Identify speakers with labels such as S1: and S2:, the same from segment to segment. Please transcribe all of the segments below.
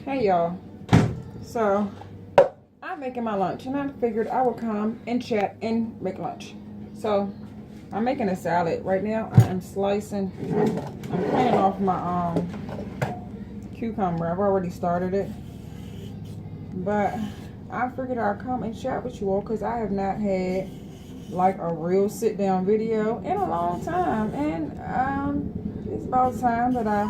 S1: Hey y'all. So I'm making my lunch and I figured I would come and chat and make lunch. So I'm making a salad. Right now I am slicing. I'm cleaning off my cucumber. I've already started it. But I figured I'd come and chat with you all because I have not had like a real sit down video in a long time. And it's about time that I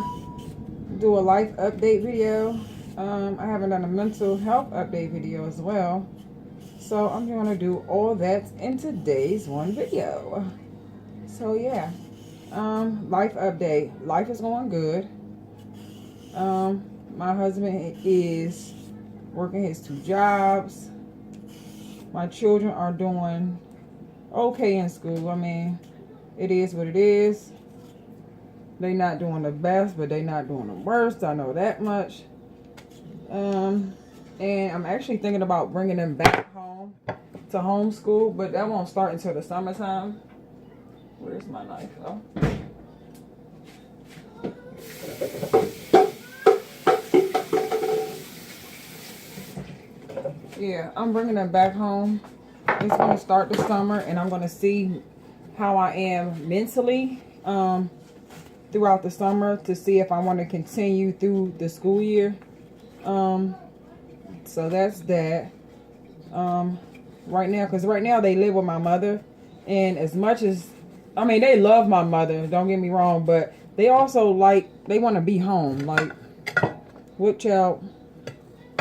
S1: do a life update video. I haven't done a mental health update video as well. So I'm going to do all that in today's one video. So yeah, life update. Life is going good. My husband is working his 2 jobs. My children are doing okay in school. I mean, it is what it is. They not doing the best, but they not doing the worst. I know that much. And I'm actually thinking about bringing them back home to homeschool, but that won't start until the summertime. Where's my knife? Oh. Yeah, I'm bringing them back home. It's going to start the summer, and I'm going to see how I am mentally throughout the summer to see if I want to continue through the school year. So that's that. Right now, because right now they live with my mother, and as much as, I mean, they love my mother, don't get me wrong, but they also they want to be home. Like, what child,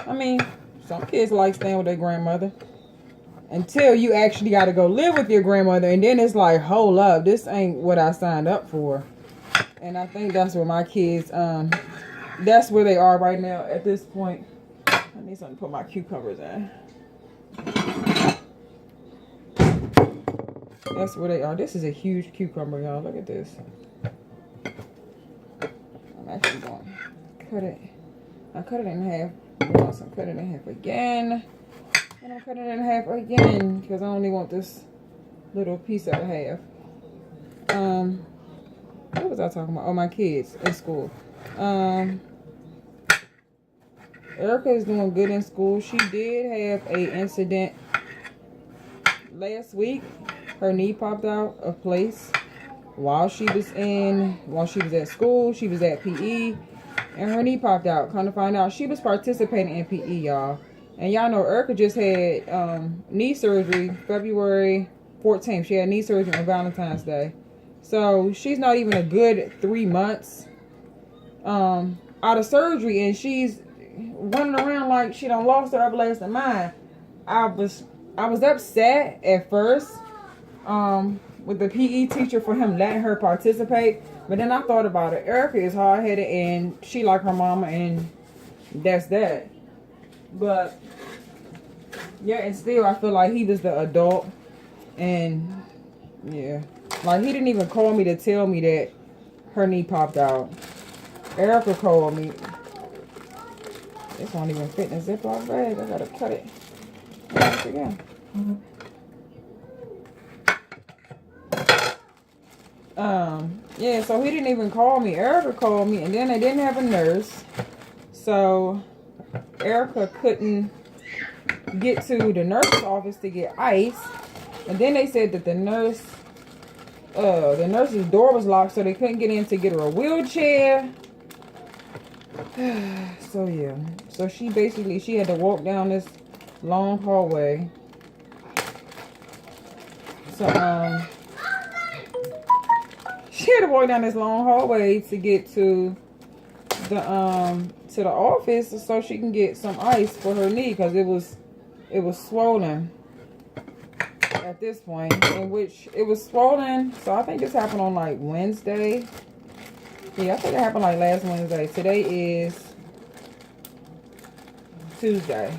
S1: I mean, some kids like staying with their grandmother until you actually got to go live with your grandmother, and then it's like, hold up, this ain't what I signed up for. And I think that's where my kids, that's where they are right now at this point. I need something to put my cucumbers in. That's where they are. This is a huge cucumber, y'all. Look at this. I'm actually going to cut it. I cut it in half. I'm cut it in half again. And I'm cutting it in half again because I only want this little piece of half. What was I talking about? Oh, my kids in school. Erica is doing good in school. She did have an incident last week. Her knee popped out of place while she was at school. She was at PE, and her knee popped out. Come to find out, she was participating in PE, y'all. And y'all know Erica just had knee surgery February 14th. She had knee surgery on Valentine's Day. So she's not even a good 3 months out of surgery, and she's running around like she done lost her everlasting mind. I was upset at first with the PE teacher for him letting her participate, but then I thought about it. Erica is hard-headed and she like her mama, and that's that. But yeah, and still I feel like he was the adult, and yeah, like he didn't even call me to tell me that her knee popped out. Erica called me. This won't even fit in a Ziploc bag. I gotta cut it. Once again. Yeah, so he didn't even call me. Erica called me, and then they didn't have a nurse. So Erica couldn't get to the nurse's office to get ice. And then they said that the nurse's door was locked, so they couldn't get in to get her a wheelchair. So yeah, so she had to walk down this long hallway. So she had to walk down this long hallway to get to the office so she can get some ice for her knee, because it was swollen at this point, in which it was swollen. So I think this happened on like Wednesday. Yeah, I think it happened like last Wednesday. Today is Tuesday.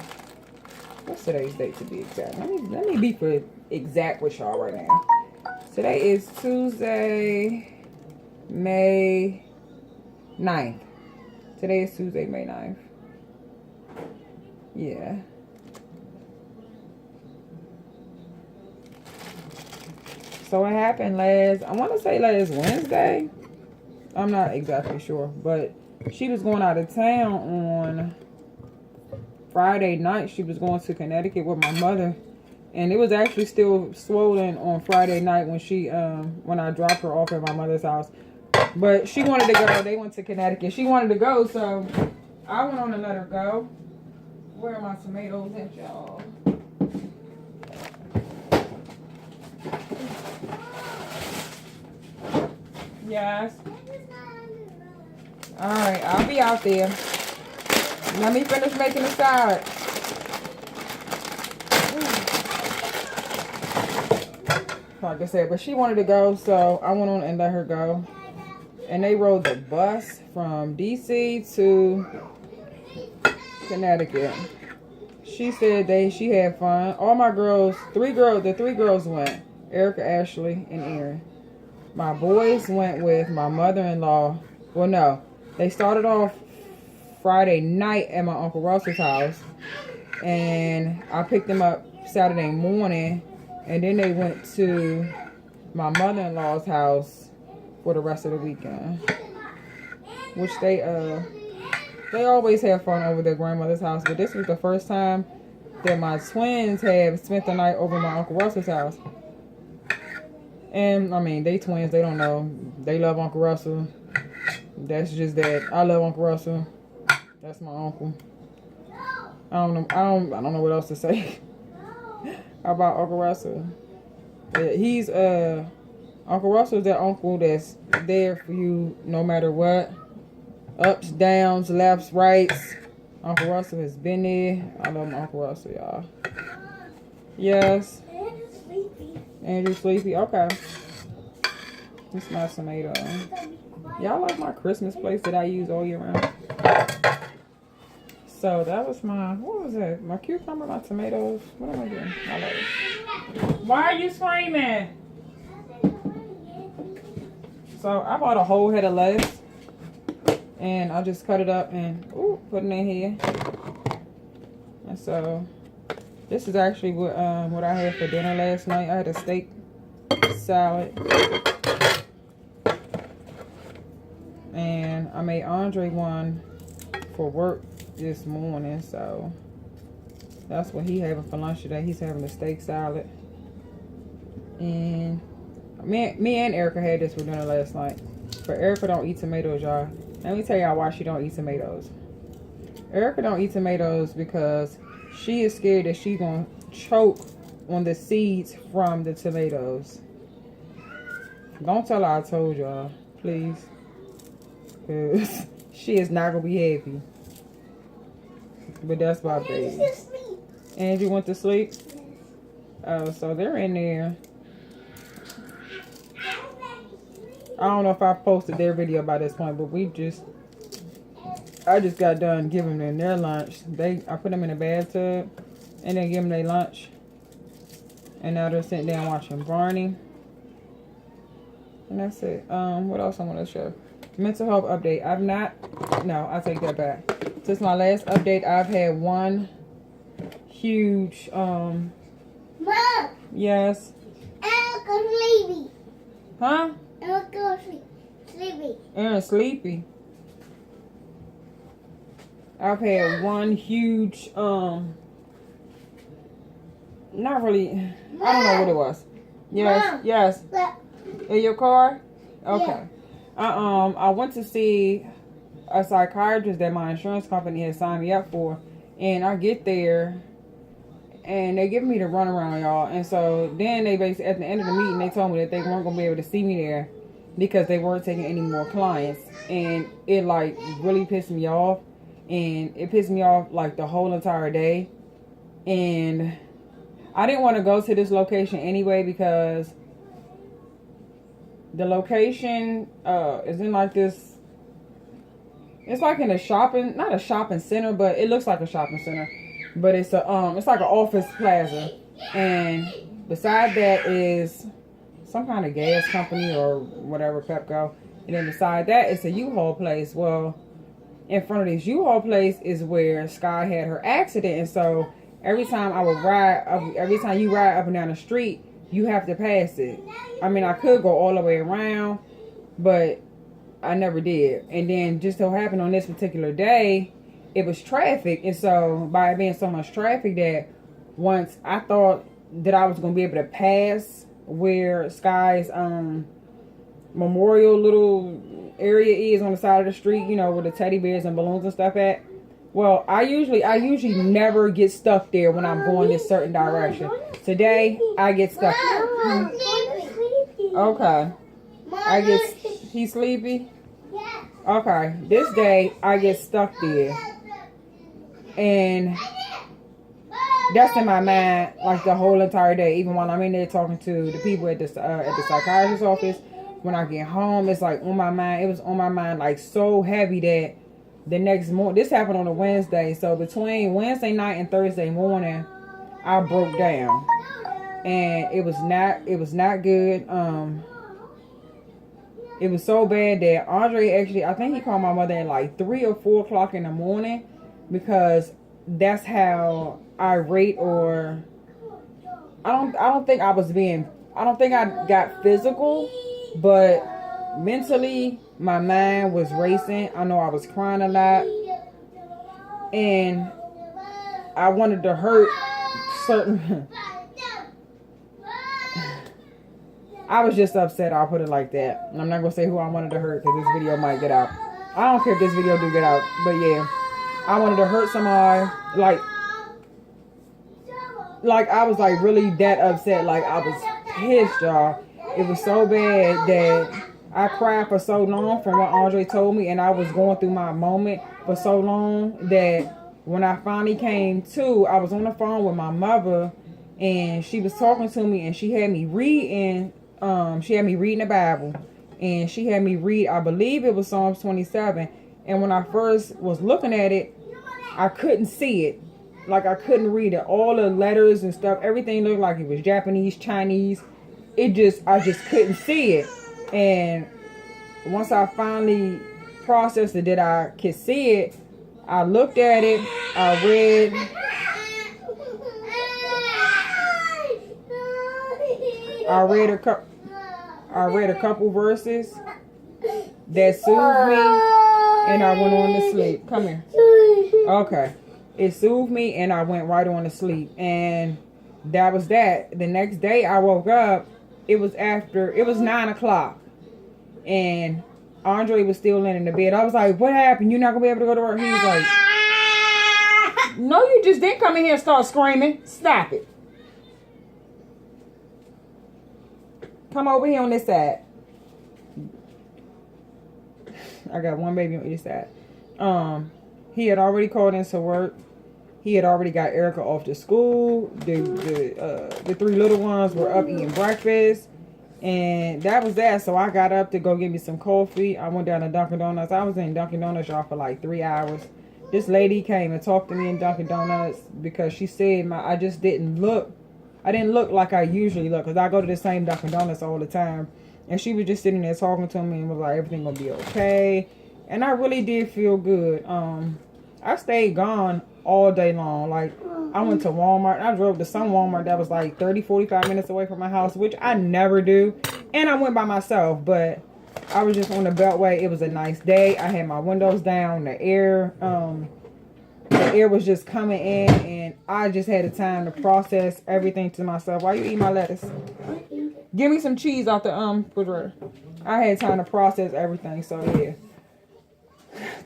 S1: What's today's date to be exact? Let me be for exact with y'all right now. Today is Tuesday, May 9th. Today is Tuesday, May 9th. Yeah. So it happened I want to say last Wednesday. I'm not exactly sure, but she was going out of town on Friday night she was going to Connecticut with my mother, and it was actually still swollen on Friday night when I dropped her off at my mother's house. But she wanted to go. They went to Connecticut. She wanted to go, so I went on and let her go. Where are my tomatoes at, y'all? Yes. Alright, I'll be out there. Let me finish making the salad. Like I said, but she wanted to go, so I went on and let her go. And they rode the bus from DC to Connecticut. She said she had fun. All my girls, the three girls went. Erica, Ashley, and Erin. My boys went with my mother-in-law. Well, no. They started off Friday night at my Uncle Russell's house. And I picked them up Saturday morning. And then they went to my mother-in-law's house for the rest of the weekend. Which they always have fun over their grandmother's house. But this was the first time that my twins have spent the night over my Uncle Russell's house. And, I mean, they twins. They don't know. They love Uncle Russell. That's just that. I love Uncle Russell. That's my uncle. I don't know what else to say about Uncle Russell. He's, Uncle Russell's that uncle that's there for you no matter what. Ups, downs, lefts, rights. Uncle Russell has been there. I love my Uncle Russell, y'all. Yes. Andrew's sleepy. Andrew's sleepy? Okay. This is my tomato. Y'all like my Christmas place that I use all year round. So that was what was that? My cucumber, my tomatoes. What am I doing? I love it. Why are you screaming? So I bought a whole head of lettuce. And I just cut it up and put it in here. And so this is actually what I had for dinner last night. I had a steak salad. And I made Andre one for work this morning. So that's what he's having for lunch today. He's having a steak salad. And me and Erica had this for dinner last night. But Erica don't eat tomatoes, y'all. Let me tell y'all why she don't eat tomatoes. Erica don't eat tomatoes because she is scared that she's going to choke on the seeds from the tomatoes. Don't tell her I told y'all, please. Because she is not going to be happy. But that's my baby. Angie went to sleep? Oh, so they're in there. I don't know if I posted their video by this point, but I just got done giving them their lunch. I put them in a bathtub and then give them their lunch. And now they're sitting down watching Barney. And that's it. What else I want to show? Mental health update. I take that back. Since my last update, I've had one huge, Mom! Yes?
S2: Aaron's sleepy.
S1: Huh?
S2: Aaron's sleepy.
S1: Aaron's sleepy. I've had one huge, not really, I don't know what it was. Yes, Mom, yes. In your car? Okay. Yeah. I went to see a psychiatrist that my insurance company had signed me up for. And I get there, and they give me the runaround, y'all. And so then they basically, at the end of the meeting, they told me that they weren't going to be able to see me there because they weren't taking any more clients. And it, like, really pissed me off. And it pissed me off, like, the whole entire day. And I didn't want to go to this location anyway because the location is in, like, this... It's like in not a shopping center, but it looks like a shopping center. But it's it's like an office plaza. And beside that is some kind of gas company or whatever, Pepco. And then beside that, it's a U-Haul place. Well, in front of this U-Haul place is where Sky had her accident. And so every time you ride up and down the street, you have to pass it. I mean, I could go all the way around, but I never did. And then just so happened on this particular day, it was traffic. And so by it being so much traffic that once I thought that I was going to be able to pass where Sky's memorial little area is on the side of the street, you know, where the teddy bears and balloons and stuff at. Well, I usually never get stuck there when I'm going this certain direction. Today, I get stuck. Okay. He's sleepy? Okay. This day, I get stuck there. And that's in my mind like the whole entire day. Even while I'm in there talking to the people at the psychiatrist's office. When I get home, it's like on my mind. It was on my mind like so heavy that the next morning, this happened on a Wednesday. So between Wednesday night and Thursday morning, I broke down. And it was not good. It was so bad that Andre actually, I think he called my mother at like 3 or 4 o'clock in the morning, because that's how irate, or I don't think I got physical, but mentally my mind was racing. I know I was crying a lot, and I wanted to hurt certain I was just upset, I'll put it like that. And I'm not going to say who I wanted to hurt, because this video might get out. I don't care if this video do get out, but yeah. I wanted to hurt somebody, like I was like really that upset. Like I was pissed, y'all. It was so bad that I cried for so long from what Andre told me, and I was going through my moment for so long that when I finally came to, I was on the phone with my mother, and she was talking to me, and she had me reading the Bible, and she had me read, I believe it was Psalms 27. And when I first was looking at it, I couldn't see it. Like I couldn't read it. All the letters and stuff, everything looked like it was Japanese, Chinese. I just couldn't see it. And once I finally processed it that I could see it, I looked at it, I read a couple verses that soothed me, and I went on to sleep. Come here. Okay. It soothed me, and I went right on to sleep. And that was that. The next day I woke up, it was 9 o'clock. And Andre was still laying in the bed. I was like, what happened? You're not going to be able to go to work? He was like, no, you just didn't come in here and start screaming. Stop it. Come over here on this side. I got one baby on each side. He had already called in to work. He had already got Erica off to school. The 3 little ones were up eating breakfast. And that was that. So I got up to go get me some coffee. I went down to Dunkin' Donuts. I was in Dunkin' Donuts, y'all, for like 3 hours. This lady came and talked to me in Dunkin' Donuts because she said I didn't look like I usually look, because I go to the same Dunkin' Donuts all the time. And she was just sitting there talking to me and was like, everything gonna be okay. And I really did feel good. I stayed gone all day long. Like, I went to Walmart. I drove to some Walmart that was like 30, 45 minutes away from my house, which I never do. And I went by myself, but I was just on the Beltway. It was a nice day. I had my windows down. The air was just coming in, and I just had the time to process everything to myself. Why you eat my lettuce? Give me some cheese out the refrigerator. I had time to process everything, so yeah.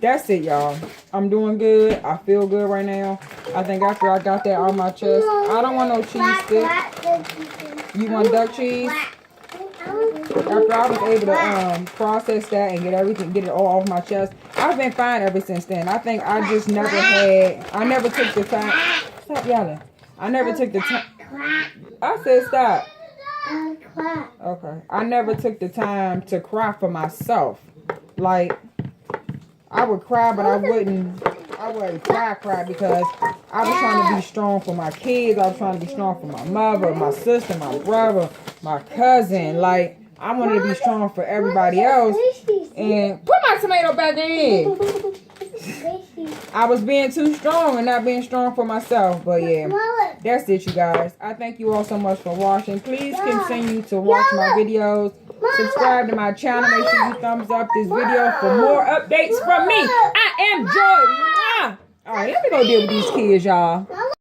S1: That's it, y'all. I'm doing good. I feel good right now. I think after I got that on my chest, I don't want no cheese stick. You want duck cheese? After I was able to process that and get it all off my chest, I've been fine ever since then. I think I never took the time. Stop yelling. I never took the time. I said stop. Okay. I never took the time to cry for myself. Like, I would cry, but I wouldn't cry because I was trying to be strong for my kids. I was trying to be strong for my mother, my sister, my brother, my cousin. Like, I wanted to be strong for everybody else. And put my tomato back in. I was being too strong and not being strong for myself. But yeah, that's it, you guys. I thank you all so much for watching. Please continue to watch my videos. Subscribe to my channel. Make sure you thumbs up this video for more updates from me. I am Joy. All right, let me go deal with these kids, y'all.